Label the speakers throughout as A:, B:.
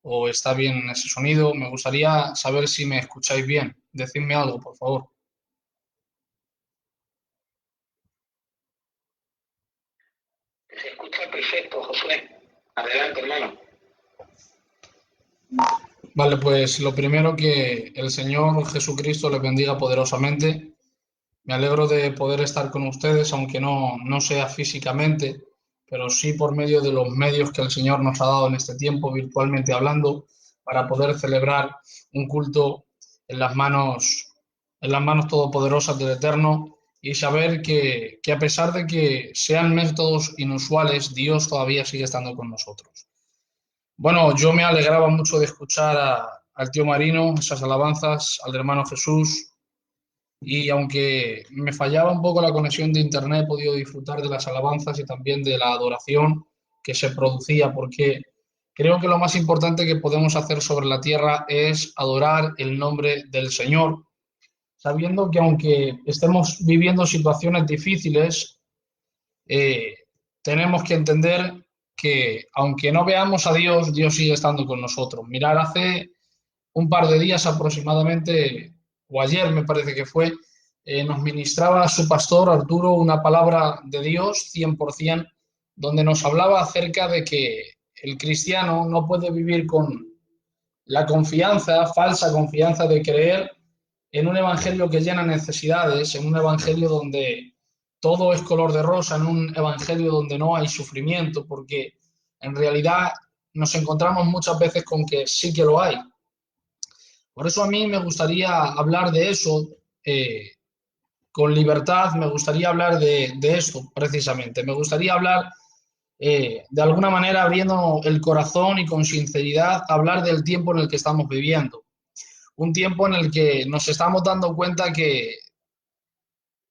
A: o está bien ese sonido. Me gustaría saber si me escucháis bien. Decidme algo, por favor.
B: Se escucha perfecto, Josué. Adelante, hermano.
A: Vale, pues lo primero, que el Señor Jesucristo les bendiga poderosamente. Me alegro de poder estar con ustedes, aunque no sea físicamente, pero sí por medio de los medios que el Señor nos ha dado en este tiempo, virtualmente hablando, para poder celebrar un culto en en las manos todopoderosas del Eterno, y saber que a pesar de que sean métodos inusuales, Dios todavía sigue estando con nosotros. Bueno, yo me alegraba mucho de escuchar al tío Marino, esas alabanzas, al hermano Jesús, y aunque me fallaba un poco la conexión de internet, he podido disfrutar de las alabanzas y también de la adoración que se producía, porque creo que lo más importante que podemos hacer sobre la tierra es adorar el nombre del Señor, sabiendo que aunque estemos viviendo situaciones difíciles, eh, tenemos que entender que aunque no veamos a Dios, Dios sigue estando con nosotros. Mirar, hace un par de días aproximadamente, o ayer me parece que fue, nos ministraba su pastor Arturo una palabra de Dios 100%, donde nos hablaba acerca de que el cristiano no puede vivir con la confianza, falsa confianza de creer en un evangelio que llena necesidades, en un evangelio donde todo es color de rosa, en un evangelio donde no hay sufrimiento, porque en realidad nos encontramos muchas veces con que sí que lo hay. Por eso a mí me gustaría hablar de eso con libertad, me gustaría hablar de esto precisamente, me gustaría hablar de alguna manera abriendo el corazón y con sinceridad, hablar del tiempo en el que estamos viviendo. Un tiempo en el que nos estamos dando cuenta que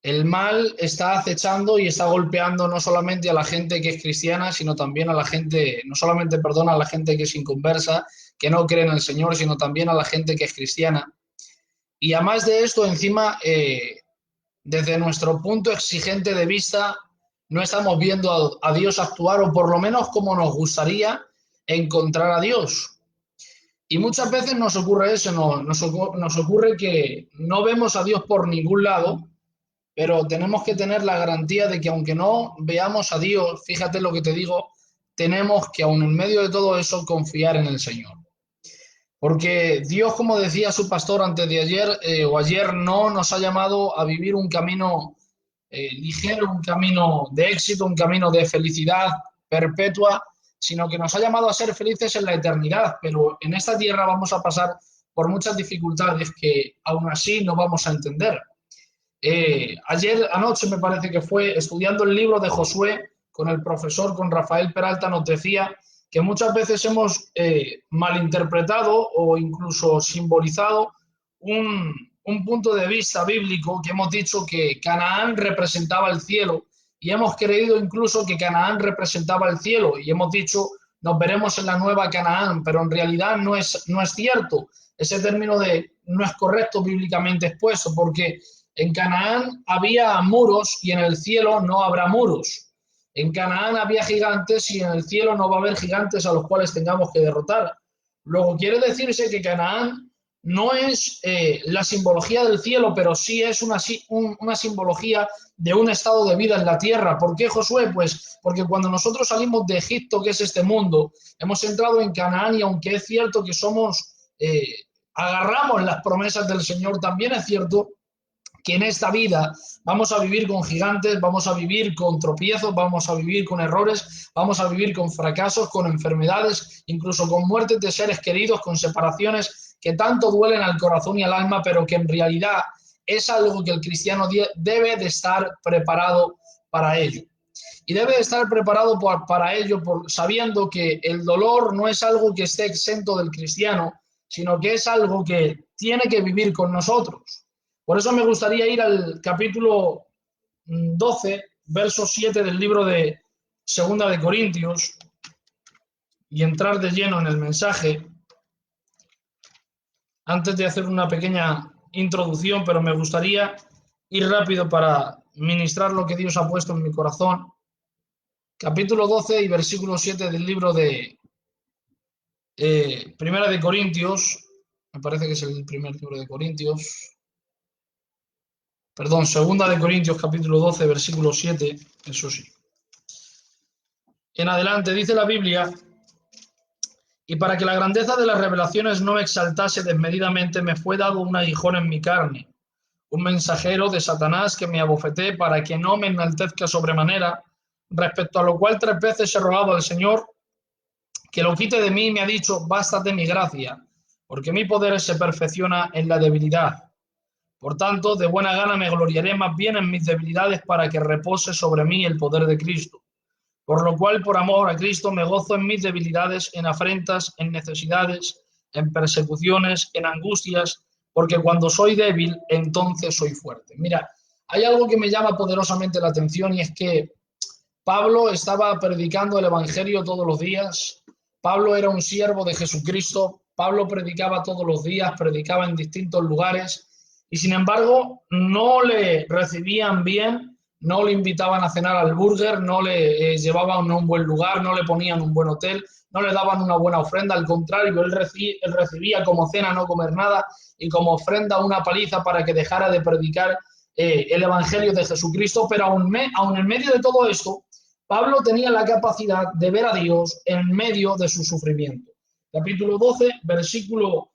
A: el mal está acechando y está golpeando no solamente a la gente que es cristiana, sino también a la gente, no solamente, perdona, a la gente que es inconversa, que no cree en el Señor, sino también a la gente que es cristiana. Y además de esto, encima, desde nuestro punto exigente de vista, no estamos viendo a Dios actuar, o por lo menos como nos gustaría encontrar a Dios. Y muchas veces nos ocurre eso, nos ocurre que no vemos a Dios por ningún lado, pero tenemos que tener la garantía de que aunque no veamos a Dios, fíjate lo que te digo, tenemos que aun en medio de todo eso confiar en el Señor. Porque Dios, como decía su pastor antes de ayer o ayer, no nos ha llamado a vivir un camino ligero, un camino de éxito, un camino de felicidad perpetua, sino que nos ha llamado a ser felices en la eternidad. Pero en esta tierra vamos a pasar por muchas dificultades que aún así no vamos a entender. Ayer anoche me parece que fue, estudiando el libro de Josué con el profesor, con Rafael Peralta, nos decía que muchas veces hemos malinterpretado o incluso simbolizado un punto de vista bíblico, que hemos dicho que Canaán representaba el cielo, y hemos creído incluso que Canaán representaba el cielo, y hemos dicho nos veremos en la nueva Canaán, pero en realidad no es cierto. Ese término no es correcto bíblicamente expuesto, porque en Canaán había muros y en el cielo no habrá muros. En Canaán había gigantes y en el cielo no va a haber gigantes a los cuales tengamos que derrotar. Luego quiere decirse que Canaán no es la simbología del cielo, pero sí es una simbología de un estado de vida en la tierra. ¿Por qué, Josué? Pues porque cuando nosotros salimos de Egipto, que es este mundo, hemos entrado en Canaán, y aunque es cierto que agarramos las promesas del Señor, también es cierto que en esta vida vamos a vivir con gigantes, vamos a vivir con tropiezos, vamos a vivir con errores, vamos a vivir con fracasos, con enfermedades, incluso con muertes de seres queridos, con separaciones que tanto duelen al corazón y al alma, pero que en realidad es algo que el cristiano debe de estar preparado para ello. Y debe de estar preparado para ello, sabiendo que el dolor no es algo que esté exento del cristiano, sino que es algo que tiene que vivir con nosotros. Por eso me gustaría ir al capítulo 12, verso 7 del libro de Segunda de Corintios, y entrar de lleno en el mensaje. Antes de hacer una pequeña introducción, pero me gustaría ir rápido para ministrar lo que Dios ha puesto en mi corazón. Capítulo 12 y versículo 7 del libro de Primera de Corintios, me parece que es el primer libro de Corintios, perdón, Segunda de Corintios, capítulo 12, versículo 7, eso sí. En adelante dice la Biblia: y para que la grandeza de las revelaciones no me exaltase desmedidamente, me fue dado un aguijón en mi carne, un mensajero de Satanás que me abofeté para que no me enaltezca sobremanera, respecto a lo cual 3 veces he rogado al Señor que lo quite de mí, y me ha dicho: bástate mi gracia, porque mi poder se perfecciona en la debilidad. Por tanto, de buena gana me gloriaré más bien en mis debilidades, para que repose sobre mí el poder de Cristo. Por lo cual, por amor a Cristo, me gozo en mis debilidades, en afrentas, en necesidades, en persecuciones, en angustias, porque cuando soy débil, entonces soy fuerte. Mira, hay algo que me llama poderosamente la atención, y es que Pablo estaba predicando el Evangelio todos los días. Pablo era un siervo de Jesucristo. Pablo predicaba todos los días, predicaba en distintos lugares, y sin embargo no le recibían bien, no le invitaban a cenar al burger, no le llevaban a un buen lugar, no le ponían un buen hotel, no le daban una buena ofrenda. Al contrario, él recibía como cena no comer nada, y como ofrenda una paliza para que dejara de predicar el Evangelio de Jesucristo. Pero aún en medio de todo esto, Pablo tenía la capacidad de ver a Dios en medio de su sufrimiento. Capítulo 12, versículo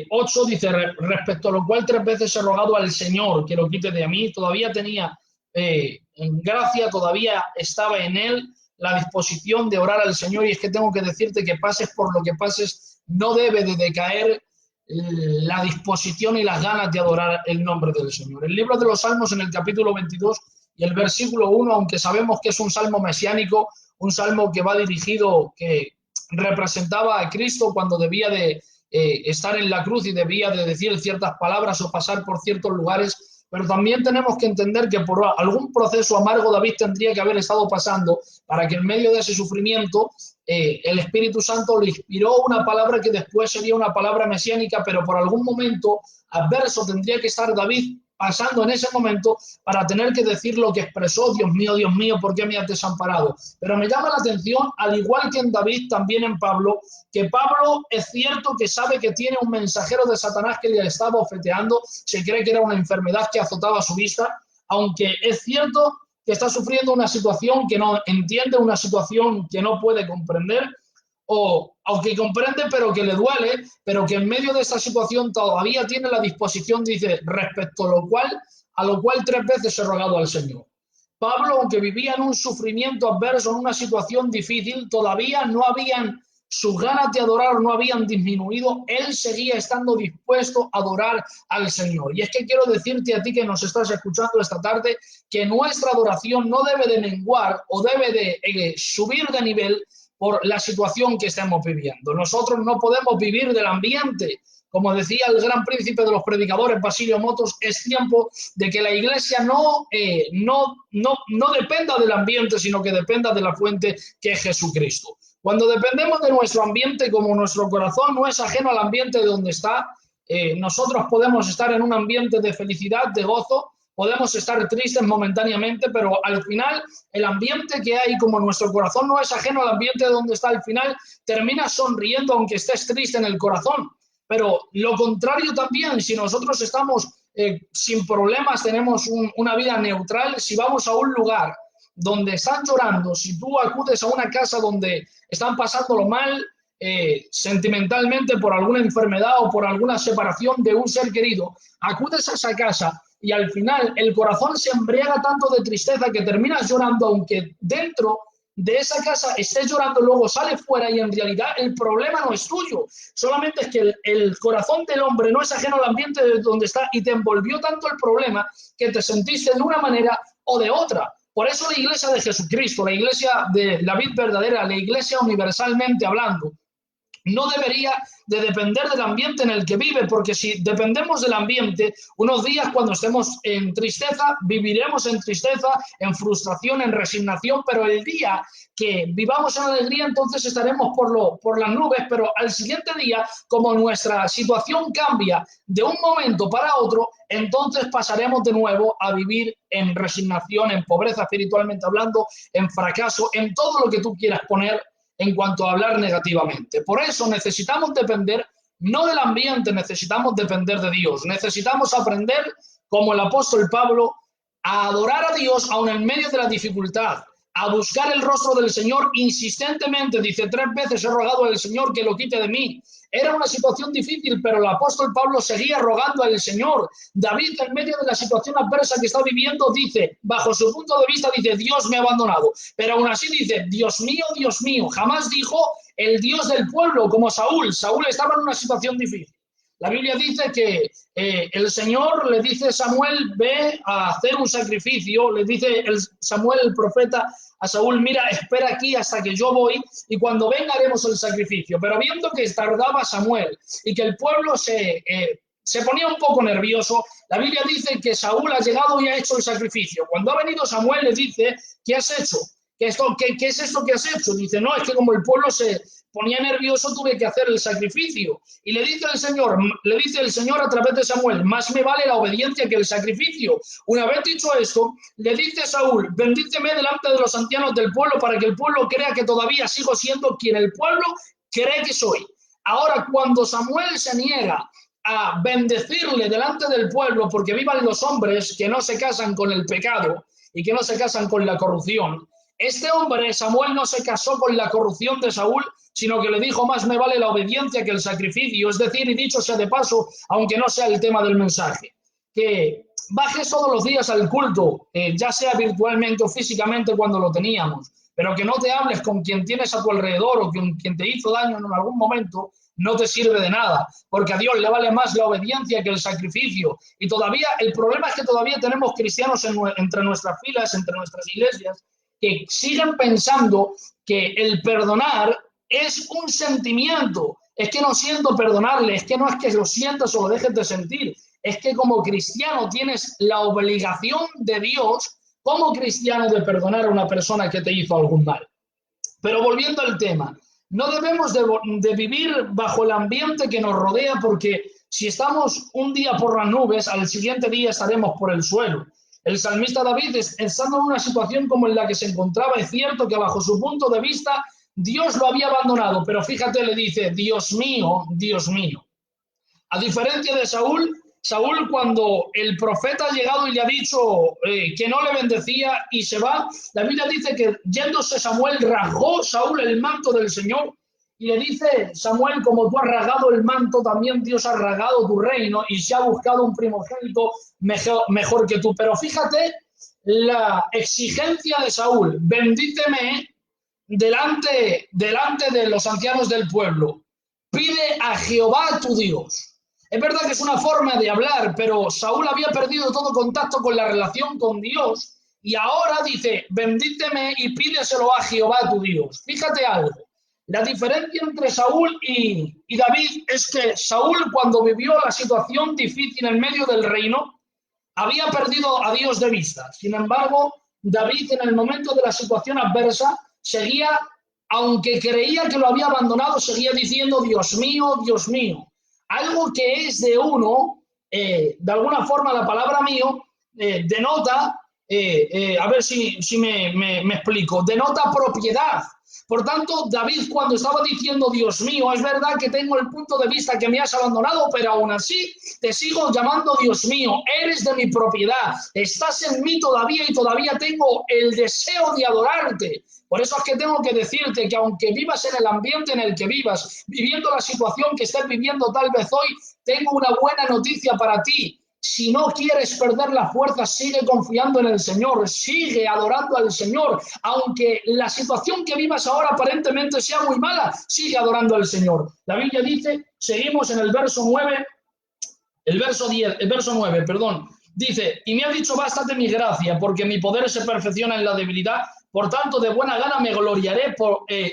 A: 8 dice: respecto a lo cual 3 veces he rogado al Señor que lo quite de mí. Todavía tenía en gracia, todavía estaba en él la disposición de orar al Señor. Y es que tengo que decirte que pases por lo que pases, no debe de decaer la disposición y las ganas de adorar el nombre del Señor. El libro de los Salmos, en el capítulo 22 y el versículo 1, aunque sabemos que es un salmo mesiánico, un salmo que va dirigido, que representaba a Cristo cuando debía de estar en la cruz y debía de decir ciertas palabras o pasar por ciertos lugares, pero también tenemos que entender que por algún proceso amargo David tendría que haber estado pasando, para que en medio de ese sufrimiento el Espíritu Santo le inspiró una palabra que después sería una palabra mesiánica. Pero por algún momento adverso tendría que estar David pasando en ese momento para tener que decir lo que expresó: Dios mío, ¿por qué me has desamparado? Pero me llama la atención, al igual que en David, también en Pablo, que Pablo es cierto que sabe que tiene un mensajero de Satanás que le estaba bofeteando, se cree que era una enfermedad que azotaba su vista, aunque es cierto que está sufriendo una situación que no entiende, una situación que no puede comprender, o aunque comprende pero que le duele, pero que en medio de esa situación todavía tiene la disposición, dice: respecto a lo cual 3 veces he rogado al Señor. Pablo, aunque vivía en un sufrimiento adverso, en una situación difícil, todavía no habían sus ganas de adorar, no habían disminuido. Él seguía estando dispuesto a adorar al Señor. Y es que quiero decirte a ti que nos estás escuchando esta tarde, que nuestra adoración no debe de menguar o debe de subir de nivel por la situación que estamos viviendo. Nosotros no podemos vivir del ambiente. Como decía el gran príncipe de los predicadores, Basilio Motos, es tiempo de que la iglesia no dependa del ambiente, sino que dependa de la fuente, que es Jesucristo. Cuando dependemos de nuestro ambiente, como nuestro corazón no es ajeno al ambiente de donde está, nosotros podemos estar en un ambiente de felicidad, de gozo, podemos estar tristes momentáneamente, pero al final el ambiente que hay, como nuestro corazón no es ajeno al ambiente de donde está, al final terminas sonriendo aunque estés triste en el corazón. Pero lo contrario también, si nosotros estamos sin problemas, tenemos una vida neutral, si vamos a un lugar donde están llorando, si tú acudes a una casa donde están pasándolo mal sentimentalmente por alguna enfermedad o por alguna separación de un ser querido, acudes a esa casa y al final el corazón se embriaga tanto de tristeza que terminas llorando, aunque dentro de esa casa estés llorando, luego sales fuera y en realidad el problema no es tuyo, solamente es que el corazón del hombre no es ajeno al ambiente de donde está y te envolvió tanto el problema que te sentiste de una manera o de otra. Por eso la iglesia de Jesucristo, la iglesia de la vid verdadera, la iglesia universalmente hablando, no debería de depender del ambiente en el que vive, porque si dependemos del ambiente, unos días cuando estemos en tristeza, viviremos en tristeza, en frustración, en resignación, pero el día que vivamos en alegría, entonces estaremos por las nubes. Pero al siguiente día, como nuestra situación cambia de un momento para otro, entonces pasaremos de nuevo a vivir en resignación, en pobreza espiritualmente hablando, en fracaso, en todo lo que tú quieras poner en cuanto a hablar negativamente. Por eso necesitamos depender no del ambiente, necesitamos depender de Dios. Necesitamos aprender, como el apóstol Pablo, a adorar a Dios aun en medio de la dificultad, a buscar el rostro del Señor insistentemente. Dice, 3 veces he rogado al Señor que lo quite de mí. Era una situación difícil, pero el apóstol Pablo seguía rogando al Señor. David, en medio de la situación adversa que está viviendo, dice, bajo su punto de vista, dice, Dios me ha abandonado. Pero aún así dice, Dios mío, jamás dijo el Dios del pueblo, como Saúl. Saúl estaba en una situación difícil. La Biblia dice que el Señor le dice a Samuel, ve a hacer un sacrificio. Le dice Samuel, el profeta, a Saúl, mira, espera aquí hasta que yo voy y cuando venga haremos el sacrificio. Pero viendo que tardaba Samuel y que el pueblo se ponía un poco nervioso, la Biblia dice que Saúl ha llegado y ha hecho el sacrificio. Cuando ha venido Samuel le dice, ¿qué has hecho? ¿Qué es esto que has hecho? Dice, no, es que como el pueblo se ponía nervioso, tuve que hacer el sacrificio. Y le dice el Señor a través de Samuel, más me vale la obediencia que el sacrificio. Una vez dicho esto, le dice Saúl, bendíceme delante de los ancianos del pueblo para que el pueblo crea que todavía sigo siendo quien el pueblo cree que soy. Ahora, cuando Samuel se niega a bendecirle delante del pueblo, porque vivan los hombres que no se casan con el pecado y que no se casan con la corrupción, este hombre, Samuel, no se casó con la corrupción de Saúl, sino que le dijo, más me vale la obediencia que el sacrificio. Es decir, y dicho sea de paso, aunque no sea el tema del mensaje, que bajes todos los días al culto, ya sea virtualmente o físicamente cuando lo teníamos, pero que no te hables con quien tienes a tu alrededor o con quien te hizo daño en algún momento, no te sirve de nada, porque a Dios le vale más la obediencia que el sacrificio. Y todavía, el problema es que todavía tenemos cristianos entre nuestras filas, entre nuestras iglesias, que siguen pensando que el perdonar es un sentimiento. Es que no siento perdonarle, es que no es que lo sientas o lo dejes de sentir, es que como cristiano tienes la obligación de Dios, como cristiano, de perdonar a una persona que te hizo algún mal. Pero volviendo al tema, no debemos de vivir bajo el ambiente que nos rodea, porque si estamos un día por las nubes, al siguiente día estaremos por el suelo. El salmista David, estando en una situación como en la que se encontraba, es cierto que bajo su punto de vista Dios lo había abandonado, pero fíjate, le dice, Dios mío, Dios mío. A diferencia de Saúl, Saúl cuando el profeta ha llegado y le ha dicho que no le bendecía y se va, la Biblia dice que yéndose Samuel rasgó Saúl el manto del Señor y le dice, Samuel, como tú has rasgado el manto, también Dios ha rasgado tu reino y se ha buscado un primogénito mejor que tú. Pero fíjate la exigencia de Saúl, bendíceme delante de los ancianos del pueblo, pide a Jehová tu Dios. Es verdad que es una forma de hablar, pero Saúl había perdido todo contacto con la relación con Dios y ahora dice, bendíceme y pídeselo a Jehová tu Dios. Fíjate algo, la diferencia entre Saúl y David es que Saúl, cuando vivió la situación difícil en medio del reino, había perdido a Dios de vista. Sin embargo, David, en el momento de la situación adversa, seguía, aunque creía que lo había abandonado, seguía diciendo, Dios mío, Dios mío. Algo que es de uno, de alguna forma la palabra mío denota, a ver si me explico, denota propiedad. Por tanto, David, cuando estaba diciendo, Dios mío, es verdad que tengo el punto de vista que me has abandonado, pero aún así te sigo llamando Dios mío, eres de mi propiedad, estás en mí todavía y todavía tengo el deseo de adorarte. Por eso es que tengo que decirte que aunque vivas en el ambiente en el que vivas, viviendo la situación que estés viviendo tal vez hoy, tengo una buena noticia para ti. Si no quieres perder la fuerza, sigue confiando en el Señor, sigue adorando al Señor. Aunque la situación que vivas ahora aparentemente sea muy mala, sigue adorando al Señor. La Biblia dice, seguimos en el verso 9, el verso 9, perdón. Dice, y me ha dicho, bástate mi gracia, porque mi poder se perfecciona en la debilidad. Por tanto, de buena gana me gloriaré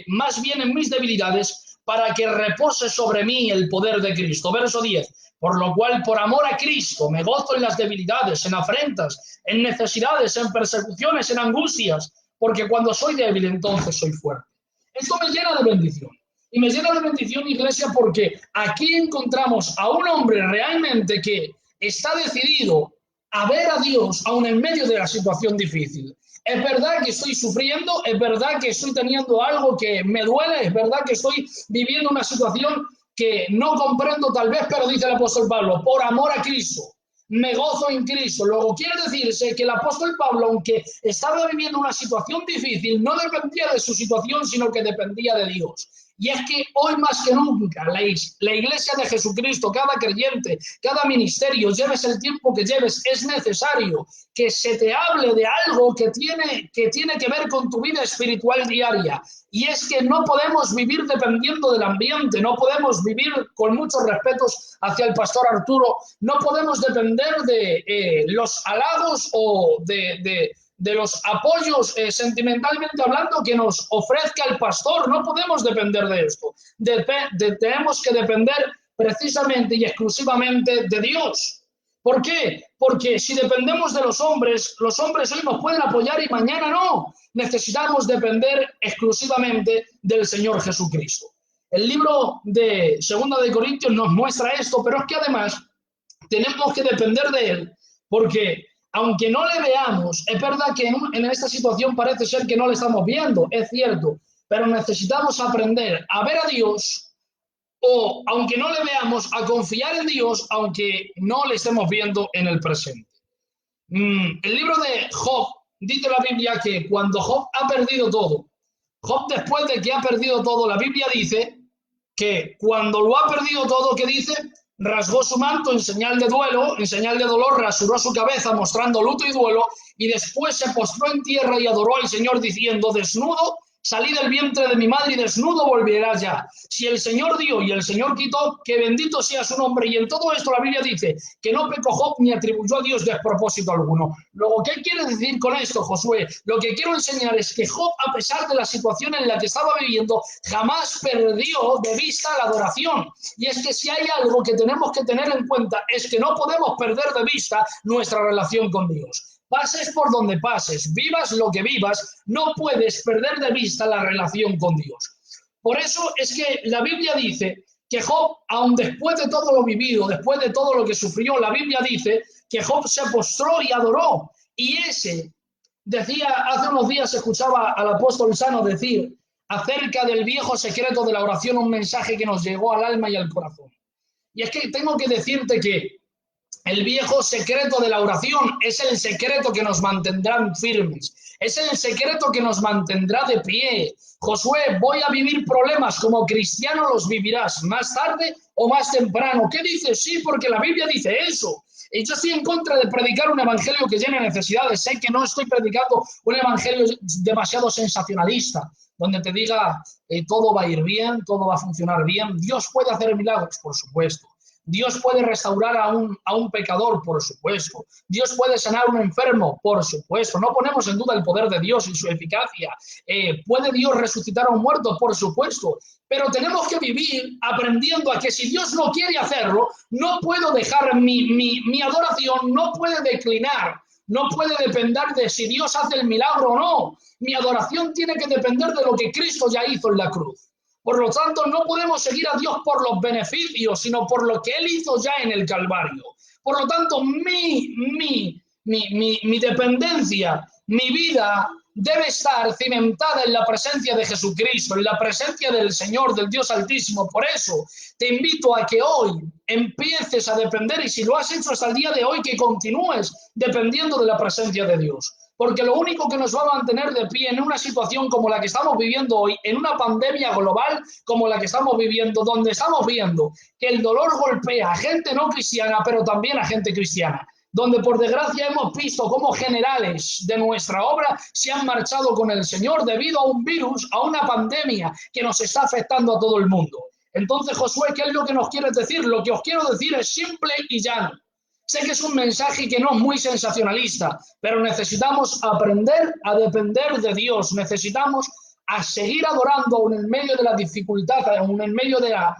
A: más bien en mis debilidades, para que repose sobre mí el poder de Cristo. Verso 10. Por lo cual, por amor a Cristo, me gozo en las debilidades, en afrentas, en necesidades, en persecuciones, en angustias, porque cuando soy débil, entonces soy fuerte. Esto me llena de bendición. Y me llena de bendición, iglesia, porque aquí encontramos a un hombre realmente que está decidido a ver a Dios aún en medio de la situación difícil. Es verdad que estoy sufriendo, es verdad que estoy teniendo algo que me duele, es verdad que estoy viviendo una situación que no comprendo tal vez, pero dice el apóstol Pablo, por amor a Cristo, me gozo en Cristo. Luego quiere decirse que el apóstol Pablo, aunque estaba viviendo una situación difícil, no dependía de su situación, sino que dependía de Dios. Y es que hoy más que nunca la Iglesia de Jesucristo, cada creyente, cada ministerio, lleves el tiempo que lleves, es necesario que se te hable de algo que tiene que ver con tu vida espiritual diaria. Y es que no podemos vivir dependiendo del ambiente, no podemos vivir, con muchos respetos hacia el pastor Arturo, no podemos depender de los halagos o de los apoyos sentimentalmente hablando que nos ofrezca el pastor. No podemos depender de esto. Tenemos que depender precisamente y exclusivamente de Dios. ¿Por qué? Porque si dependemos de los hombres hoy nos pueden apoyar y mañana no. Necesitamos depender exclusivamente del Señor Jesucristo. El libro de 2 de Corintios nos muestra esto, pero es que además tenemos que depender de Él, porque aunque no le veamos, es verdad que en esta situación parece ser que no le estamos viendo, es cierto, pero necesitamos aprender a ver a Dios, o aunque no le veamos, a confiar en Dios, aunque no le estemos viendo en el presente. El libro de Job, dice la Biblia que cuando Job ha perdido todo, Job después de que ha perdido todo, la Biblia dice que cuando lo ha perdido todo, ¿qué dice? Rasgó su manto en señal de duelo, en señal de dolor, rasuró su cabeza mostrando luto y duelo, y después se postró en tierra y adoró al Señor diciendo, desnudo salí del vientre de mi madre y desnudo volverás ya. Si el Señor dio y el Señor quitó, que bendito sea su nombre. Y en todo esto la Biblia dice que no pecó Job ni atribuyó a Dios despropósito alguno. Luego, ¿qué quiere decir con esto, Josué? Lo que quiero enseñar es que Job, a pesar de la situación en la que estaba viviendo, jamás perdió de vista la adoración. Y es que si hay algo que tenemos que tener en cuenta es que no podemos perder de vista nuestra relación con Dios. Pases por donde pases, vivas lo que vivas, no puedes perder de vista la relación con Dios. Por eso es que la Biblia dice que Job, aun después de todo lo vivido, después de todo lo que sufrió, la Biblia dice que Job se postró y adoró. Y ese, decía, hace unos días escuchaba al apóstol Sano decir acerca del viejo secreto de la oración, un mensaje que nos llegó al alma y al corazón. Y es que tengo que decirte que el viejo secreto de la oración es el secreto que nos mantendrá firmes, es el secreto que nos mantendrá de pie. Josué, voy a vivir problemas, como cristiano los vivirás, más tarde o más temprano. ¿Qué dices? Sí, porque la Biblia dice eso. Y yo estoy en contra de predicar un evangelio que llene necesidades. Sé que no estoy predicando un evangelio demasiado sensacionalista, donde te diga todo va a ir bien, todo va a funcionar bien. Dios puede hacer milagros, por supuesto. Dios puede restaurar a un pecador, por supuesto. Dios puede sanar a un enfermo, por supuesto. No ponemos en duda el poder de Dios y su eficacia. ¿Puede Dios resucitar a un muerto? Por supuesto. Pero tenemos que vivir aprendiendo a que si Dios no quiere hacerlo, no puedo dejar mi adoración, no puede declinar. No puede depender de si Dios hace el milagro o no. Mi adoración tiene que depender de lo que Cristo ya hizo en la cruz. Por lo tanto, no podemos seguir a Dios por los beneficios, sino por lo que Él hizo ya en el Calvario. Por lo tanto, mi dependencia, mi vida debe estar cimentada en la presencia de Jesucristo, en la presencia del Señor, del Dios Altísimo. Por eso te invito a que hoy empieces a depender, y si lo has hecho hasta el día de hoy, que continúes dependiendo de la presencia de Dios. Porque lo único que nos va a mantener de pie en una situación como la que estamos viviendo hoy, en una pandemia global como la que estamos viviendo, donde estamos viendo que el dolor golpea a gente no cristiana, pero también a gente cristiana, donde por desgracia hemos visto cómo generales de nuestra obra se han marchado con el Señor debido a un virus, a una pandemia que nos está afectando a todo el mundo. Entonces, Josué, ¿qué es lo que nos quieres decir? Lo que os quiero decir es simple y llano. Sé que es un mensaje que no es muy sensacionalista, pero necesitamos aprender a depender de Dios. Necesitamos a seguir adorando aún en medio de la dificultad, aún en medio de la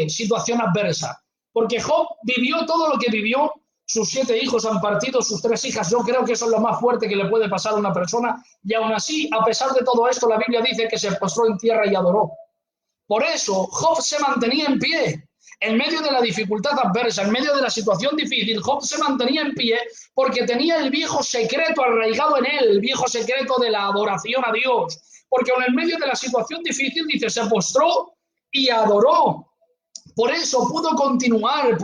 A: situación adversa. Porque Job vivió todo lo que vivió. Sus 7 hijos han partido, sus 3 hijas. Yo creo que eso es lo más fuerte que le puede pasar a una persona. Y aún así, a pesar de todo esto, la Biblia dice que se postró en tierra y adoró. Por eso, Job se mantenía en pie. En medio de la dificultad adversa, en medio de la situación difícil, Job se mantenía en pie porque tenía el viejo secreto arraigado en él, el viejo secreto de la adoración a Dios. Porque en el medio de la situación difícil, dice, se postró y adoró. Por eso pudo continuar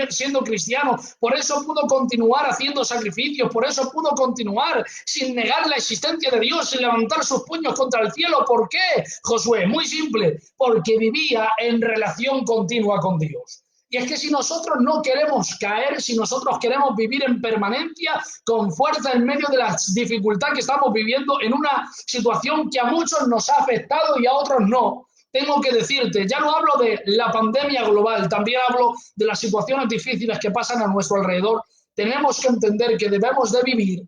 A: siendo cristiano, por eso pudo continuar haciendo sacrificios, por eso pudo continuar sin negar la existencia de Dios, sin levantar sus puños contra el cielo. ¿Por qué, Josué? Muy simple, porque vivía en relación continua con Dios. Y es que si nosotros no queremos caer, si nosotros queremos vivir en permanencia, con fuerza en medio de la dificultad que estamos viviendo, en una situación que a muchos nos ha afectado y a otros no, tengo que decirte, ya no hablo de la pandemia global, también hablo de las situaciones difíciles que pasan a nuestro alrededor. Tenemos que entender que debemos de vivir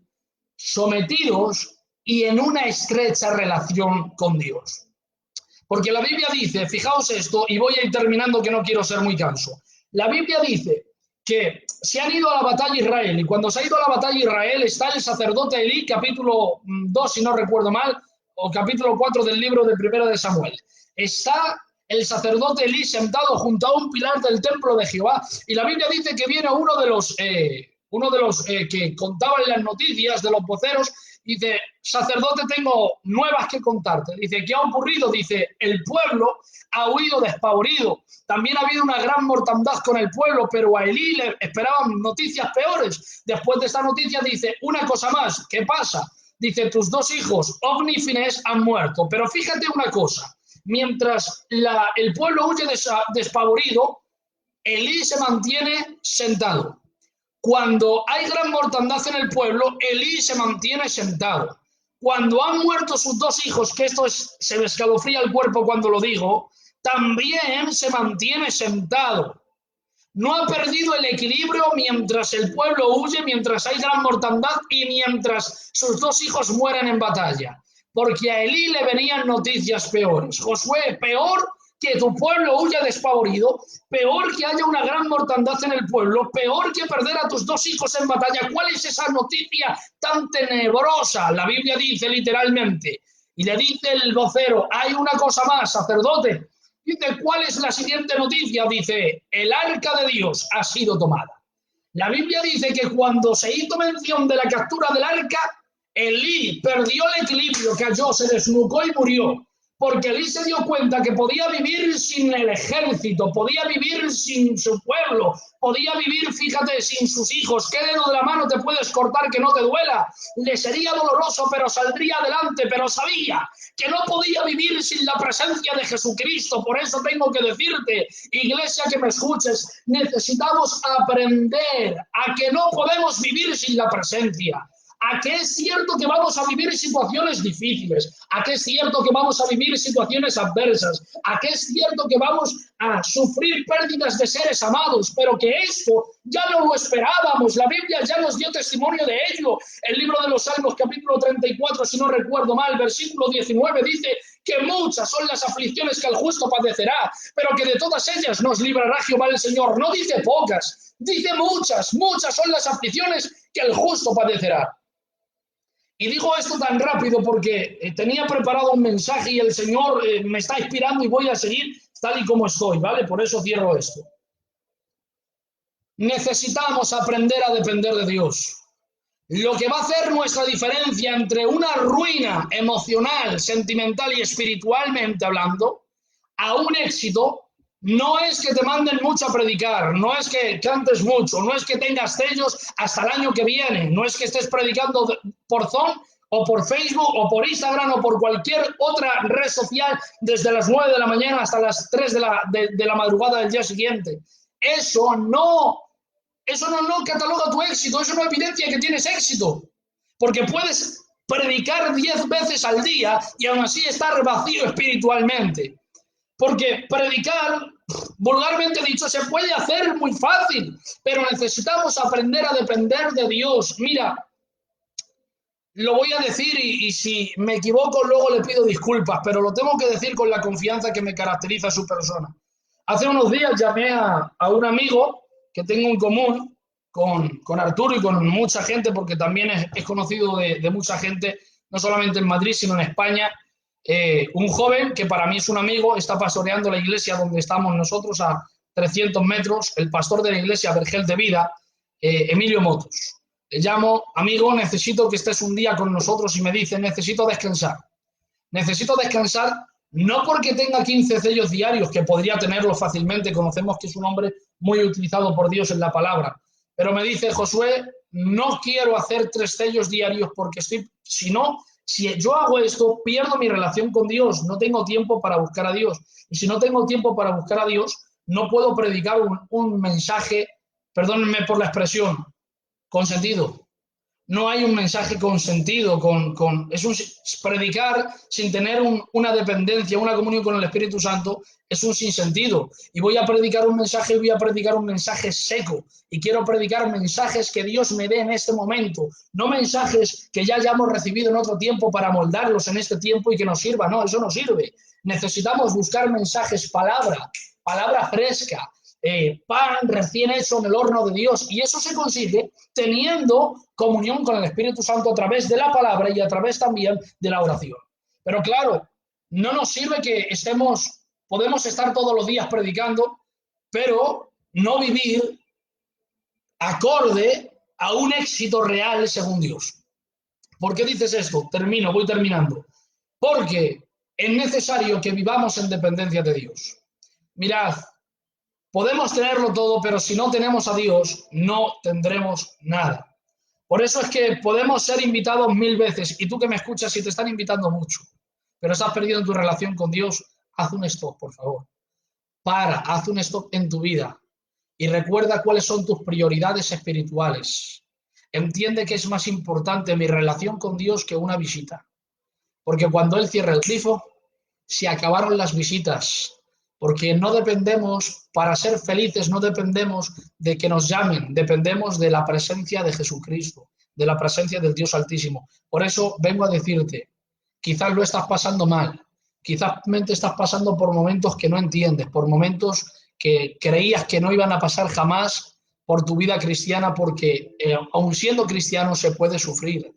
A: sometidos y en una estrecha relación con Dios. Porque la Biblia dice, fijaos esto, y voy a ir terminando que no quiero ser muy canso. La Biblia dice que se han ido a la batalla Israel, y cuando se ha ido a la batalla Israel está el sacerdote Elí, capítulo 2, si no recuerdo mal, o capítulo 4 del libro de Primero de Samuel. Está el sacerdote Elí sentado junto a un pilar del templo de Jehová, y la Biblia dice que viene uno de los que contaban las noticias, de los voceros, dice, sacerdote, tengo nuevas que contarte. Dice, ¿qué ha ocurrido? Dice, el pueblo ha huido despavorido. También ha habido una gran mortandad con el pueblo, pero a Elí le esperaban noticias peores. Después de esta noticia dice, una cosa más, ¿qué pasa? Dice, tus dos hijos, Ofni y Finés, han muerto. Pero fíjate una cosa, mientras el pueblo huye despavorido, Elí se mantiene sentado. Cuando hay gran mortandad en el pueblo, Elí se mantiene sentado. Cuando han muerto sus dos hijos, que se me escalofría el cuerpo cuando lo digo, también se mantiene sentado. No ha perdido el equilibrio mientras el pueblo huye, mientras hay gran mortandad y mientras sus dos hijos mueren en batalla. Porque a Elí le venían noticias peores. Josué, peor que tu pueblo huya despavorido, peor que haya una gran mortandad en el pueblo, peor que perder a tus dos hijos en batalla. ¿Cuál es esa noticia tan tenebrosa? La Biblia dice literalmente, y le dice el vocero, hay una cosa más, sacerdote. Dice, ¿cuál es la siguiente noticia? Dice, el arca de Dios ha sido tomada. La Biblia dice que cuando se hizo mención de la captura del arca, Elí perdió el equilibrio, cayó, se desnucó y murió. Porque Elí se dio cuenta que podía vivir sin el ejército, podía vivir sin su pueblo, podía vivir, fíjate, sin sus hijos. ¿Qué dedo de la mano te puedes cortar que no te duela? Le sería doloroso, pero saldría adelante. Pero sabía que no podía vivir sin la presencia de Jesucristo. Por eso tengo que decirte, iglesia que me escuches, necesitamos aprender a que no podemos vivir sin la presencia. A que es cierto que vamos a vivir situaciones difíciles, a que es cierto que vamos a vivir situaciones adversas, a que es cierto que vamos a sufrir pérdidas de seres amados, pero que esto ya no lo esperábamos. La Biblia ya nos dio testimonio de ello. El libro de los Salmos, capítulo 34, si no recuerdo mal, versículo 19, dice que muchas son las aflicciones que el justo padecerá, pero que de todas ellas nos librará Jehová el Señor. No dice pocas, dice muchas, muchas son las aflicciones que el justo padecerá. Y digo esto tan rápido porque tenía preparado un mensaje y el Señor me está inspirando y voy a seguir tal y como estoy, ¿vale? Por eso cierro esto. Necesitamos aprender a depender de Dios. Lo que va a hacer nuestra diferencia entre una ruina emocional, sentimental y espiritualmente hablando, a un éxito, no es que te manden mucho a predicar, no es que cantes mucho, no es que tengas sellos hasta el año que viene, no es que estés predicando por Zoom o por Facebook o por Instagram o por cualquier otra red social desde las 9 de la mañana hasta las 3 de la madrugada del día siguiente. Eso no cataloga tu éxito, eso no evidencia que tienes éxito, porque puedes predicar 10 veces al día y aún así estar vacío espiritualmente. Porque predicar, vulgarmente dicho, se puede hacer muy fácil, pero necesitamos aprender a depender de Dios. Mira, lo voy a decir y si me equivoco luego le pido disculpas, pero lo tengo que decir con la confianza que me caracteriza a su persona. Hace unos días llamé a un amigo que tengo en común con Arturo y con mucha gente, porque también es conocido de mucha gente, no solamente en Madrid, sino en España. un joven que para mí es un amigo, está pastoreando la iglesia donde estamos nosotros a 300 metros, el pastor de la iglesia Vergel de Vida, Emilio Motos. Le llamo, amigo, necesito que estés un día con nosotros, y me dice, necesito descansar. Necesito descansar no porque tenga 15 sellos diarios, que podría tenerlo fácilmente, conocemos que es un hombre muy utilizado por Dios en la palabra, pero me dice, Josué, no quiero hacer 3 sellos diarios porque si yo hago esto, pierdo mi relación con Dios, no tengo tiempo para buscar a Dios. Y si no tengo tiempo para buscar a Dios, no puedo predicar un mensaje, perdónenme por la expresión, con sentido. No hay un mensaje con sentido, predicar sin tener una dependencia, una comunión con el Espíritu Santo, es un sinsentido. Y voy a predicar un mensaje seco. Y quiero predicar mensajes que Dios me dé en este momento, no mensajes que ya hayamos recibido en otro tiempo para moldarlos en este tiempo y que nos sirva. No, eso no sirve. Necesitamos buscar mensajes, palabra fresca, pan recién hecho en el horno de Dios, y eso se consigue teniendo comunión con el Espíritu Santo a través de la palabra y a través también de la oración. Pero claro, no nos sirve que podemos estar todos los días predicando, pero no vivir acorde a un éxito real según Dios. ¿Por qué dices esto? Voy terminando. Porque es necesario que vivamos en dependencia de Dios. Mirad, podemos tenerlo todo, pero si no tenemos a Dios, no tendremos nada. Por eso es que podemos ser invitados 1000 veces, y tú que me escuchas, si te están invitando mucho, pero estás perdido tu relación con Dios, haz un stop, por favor. Haz un stop en tu vida y recuerda cuáles son tus prioridades espirituales. Entiende que es más importante mi relación con Dios que una visita. Porque cuando Él cierra el grifo, se acabaron las visitas. Porque no dependemos, para ser felices, no dependemos de que nos llamen, dependemos de la presencia de Jesucristo, de la presencia del Dios Altísimo. Por eso vengo a decirte, quizás lo estás pasando mal, quizás estás pasando por momentos que no entiendes, por momentos que creías que no iban a pasar jamás por tu vida cristiana, porque aun siendo cristiano se puede sufrir.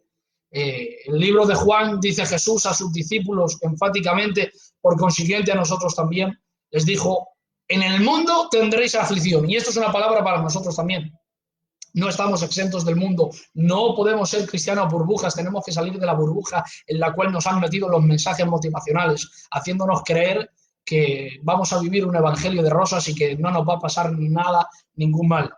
A: El libro de Juan dice Jesús a sus discípulos enfáticamente, por consiguiente a nosotros también, les dijo, en el mundo tendréis aflicción. Y esto es una palabra para nosotros también. No estamos exentos del mundo, no podemos ser cristianos burbujas, tenemos que salir de la burbuja en la cual nos han metido los mensajes motivacionales, haciéndonos creer que vamos a vivir un evangelio de rosas y que no nos va a pasar nada, ningún mal.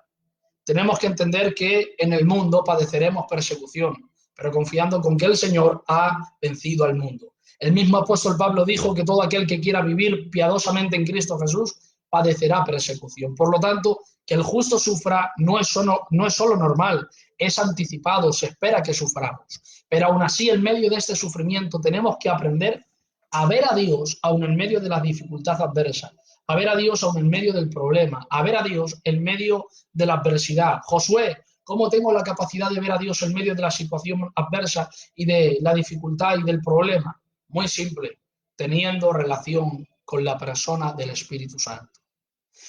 A: Tenemos que entender que en el mundo padeceremos persecución, pero confiando con que el Señor ha vencido al mundo. El mismo apóstol Pablo dijo que todo aquel que quiera vivir piadosamente en Cristo Jesús padecerá persecución. Por lo tanto, que el justo sufra no es solo normal, es anticipado, se espera que suframos. Pero aún así, en medio de este sufrimiento, tenemos que aprender a ver a Dios aún en medio de la dificultad adversa, a ver a Dios aún en medio del problema, a ver a Dios en medio de la adversidad. Josué, ¿cómo tengo la capacidad de ver a Dios en medio de la situación adversa y de la dificultad y del problema? Muy simple, teniendo relación con la persona del Espíritu Santo.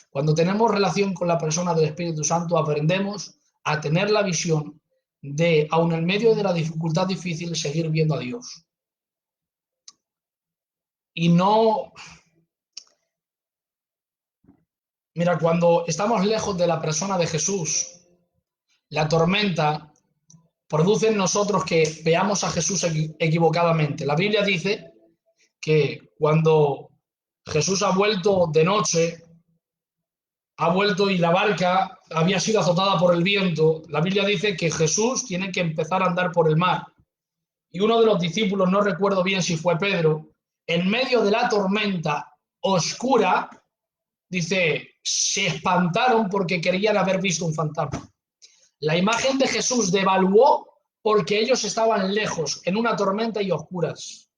A: Cuando tenemos relación con la persona del Espíritu Santo, aprendemos a tener la visión de, aun en medio de la dificultad difícil, seguir viendo a Dios. Y no... Mira, cuando estamos lejos de la persona de Jesús, la tormenta produce en nosotros que veamos a Jesús equivocadamente. La Biblia dice que cuando Jesús ha vuelto de noche, ha vuelto y la barca había sido azotada por el viento, la Biblia dice que Jesús tiene que empezar a andar por el mar. Y uno de los discípulos, no recuerdo bien si fue Pedro, en medio de la tormenta oscura, dice, se espantaron porque querían haber visto un fantasma. La imagen de Jesús devaluó porque ellos estaban lejos, en una tormenta y oscuras.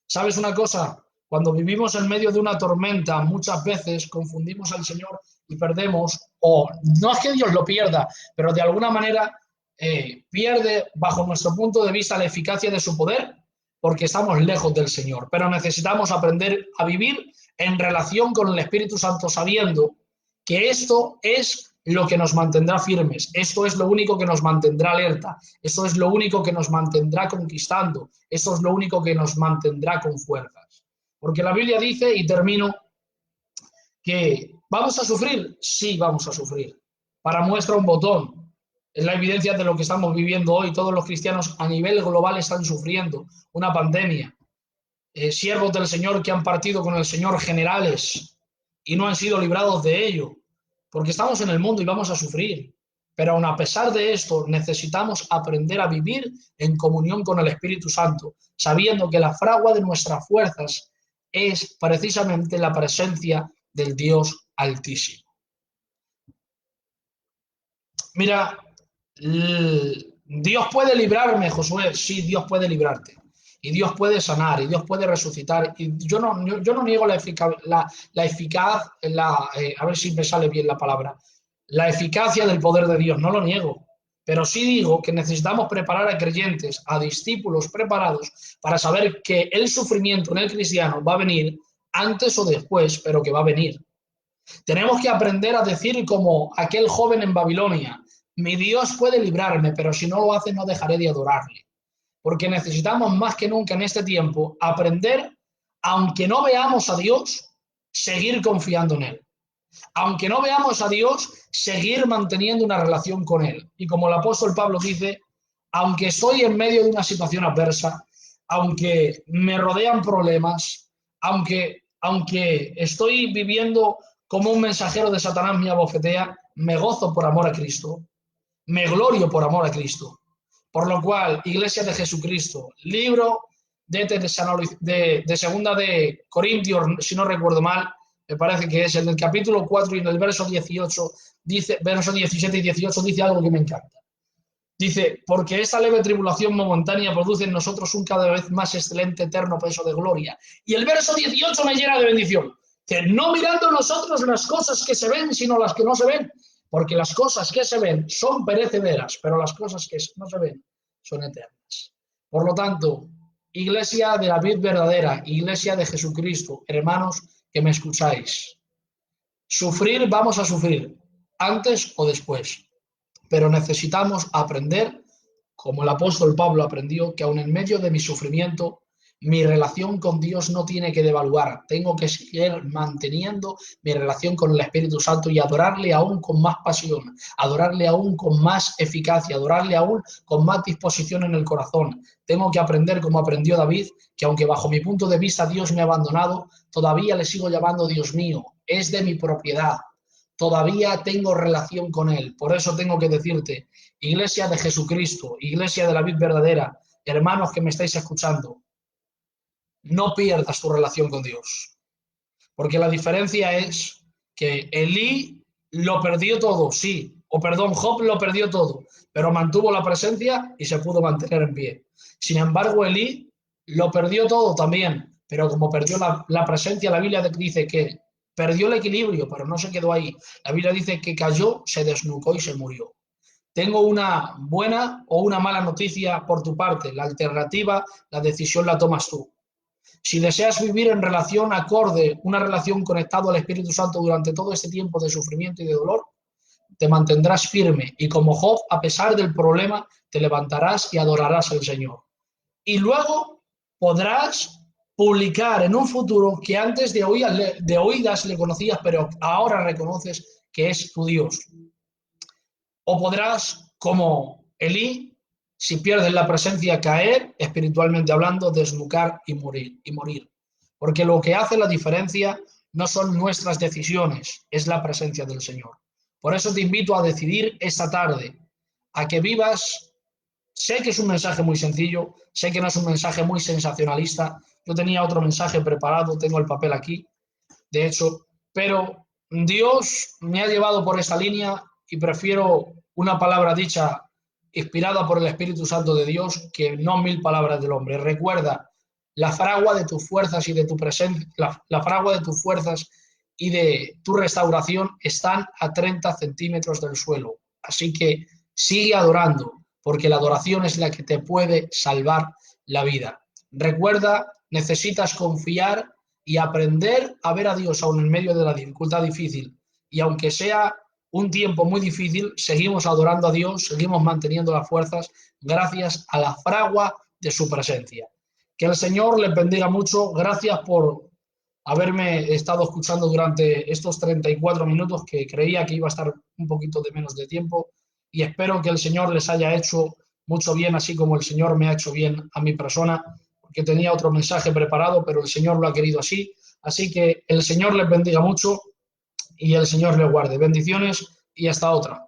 A: ¿Sabes una cosa? Cuando vivimos en medio de una tormenta, muchas veces confundimos al Señor y perdemos, o no es que Dios lo pierda, pero de alguna manera pierde, bajo nuestro punto de vista, la eficacia de su poder, porque estamos lejos del Señor. Pero necesitamos aprender a vivir en relación con el Espíritu Santo, sabiendo que esto es lo que nos mantendrá firmes. Esto es lo único que nos mantendrá alerta. Esto es lo único que nos mantendrá conquistando. Esto es lo único que nos mantendrá con fuerzas. Porque la Biblia dice, y termino, que ¿vamos a sufrir? Sí, vamos a sufrir. Para muestra un botón. Es la evidencia de lo que estamos viviendo hoy. Todos los cristianos a nivel global están sufriendo una pandemia. Siervos del Señor que han partido con el Señor, generales, y no han sido librados de ello. Porque estamos en el mundo y vamos a sufrir. Pero aun a pesar de esto, necesitamos aprender a vivir en comunión con el Espíritu Santo, sabiendo que la fragua de nuestras fuerzas es precisamente la presencia del Dios Altísimo. Mira, Dios puede librarme, Josué. Sí, Dios puede librarte. Y Dios puede sanar, y Dios puede resucitar. Y yo no niego a ver si me sale bien la palabra, la eficacia del poder de Dios, no lo niego. Pero sí digo que necesitamos preparar a creyentes, a discípulos preparados para saber que el sufrimiento en el cristiano va a venir antes o después, pero que va a venir. Tenemos que aprender a decir como aquel joven en Babilonia, mi Dios puede librarme, pero si no lo hace no dejaré de adorarle. Porque necesitamos más que nunca en este tiempo aprender, aunque no veamos a Dios, seguir confiando en Él. Aunque no veamos a Dios, seguir manteniendo una relación con Él. Y como el apóstol Pablo dice, aunque estoy en medio de una situación adversa, aunque me rodean problemas, aunque estoy viviendo como un mensajero de Satanás me abofetea, me gozo por amor a Cristo, me glorio por amor a Cristo. Por lo cual, Iglesia de Jesucristo, libro de Segunda de Corintios, si no recuerdo mal, me parece que es en el capítulo 4 y en el verso 18, verso 17 y 18 dice algo que me encanta. Dice, porque esta leve tribulación momentánea produce en nosotros un cada vez más excelente eterno peso de gloria. Y el verso 18 me llena de bendición. Que no mirando nosotros las cosas que se ven, sino las que no se ven. Porque las cosas que se ven son perecederas, pero las cosas que no se ven son eternas. Por lo tanto, Iglesia de la vid verdadera, Iglesia de Jesucristo, hermanos que me escucháis, sufrir vamos a sufrir, antes o después. Pero necesitamos aprender, como el apóstol Pablo aprendió, que aun en medio de mi sufrimiento, mi relación con Dios no tiene que devaluar. Tengo que seguir manteniendo mi relación con el Espíritu Santo y adorarle aún con más pasión, adorarle aún con más eficacia, adorarle aún con más disposición en el corazón. Tengo que aprender, como aprendió David, que aunque bajo mi punto de vista Dios me ha abandonado, todavía le sigo llamando Dios mío. Es de mi propiedad. Todavía tengo relación con Él. Por eso tengo que decirte, Iglesia de Jesucristo, Iglesia de la vid verdadera, hermanos que me estáis escuchando, no pierdas tu relación con Dios. Porque la diferencia es que Elí lo perdió todo, sí. Job lo perdió todo, pero mantuvo la presencia y se pudo mantener en pie. Sin embargo, Elí lo perdió todo también, pero como perdió la presencia, la Biblia dice que perdió el equilibrio, pero no se quedó ahí. La Biblia dice que cayó, se desnucó y se murió. Tengo una buena o una mala noticia por tu parte. La alternativa, la decisión la tomas tú. Si deseas vivir en relación acorde, una relación conectada al Espíritu Santo durante todo este tiempo de sufrimiento y de dolor, te mantendrás firme y como Job, a pesar del problema, te levantarás y adorarás al Señor. Y luego podrás publicar en un futuro que antes de oídas le conocías, pero ahora reconoces que es tu Dios. O podrás, como Elí, si pierdes la presencia, caer, espiritualmente hablando, desnucar y morir. Porque lo que hace la diferencia no son nuestras decisiones, es la presencia del Señor. Por eso te invito a decidir esta tarde, a que vivas. Sé que es un mensaje muy sencillo, sé que no es un mensaje muy sensacionalista. Yo tenía otro mensaje preparado, tengo el papel aquí, de hecho, pero Dios me ha llevado por esa línea y prefiero una palabra dicha inspirada por el Espíritu Santo de Dios que no 1000 palabras del hombre. Recuerda, la fragua de tus fuerzas y de tu presencia, la fragua de tus fuerzas y de tu restauración están a 30 centímetros del suelo. Así que sigue adorando, porque la adoración es la que te puede salvar la vida. Recuerda, necesitas confiar y aprender a ver a Dios aún en medio de la dificultad difícil. Y aunque sea un tiempo muy difícil, seguimos adorando a Dios, seguimos manteniendo las fuerzas gracias a la fragua de su presencia. Que el Señor les bendiga mucho. Gracias por haberme estado escuchando durante estos 34 minutos, que creía que iba a estar un poquito de menos de tiempo, y espero que el Señor les haya hecho mucho bien, así como el Señor me ha hecho bien a mi persona, porque tenía otro mensaje preparado, pero el Señor lo ha querido así. Así que el Señor les bendiga mucho y el Señor les guarde. Bendiciones y hasta otra.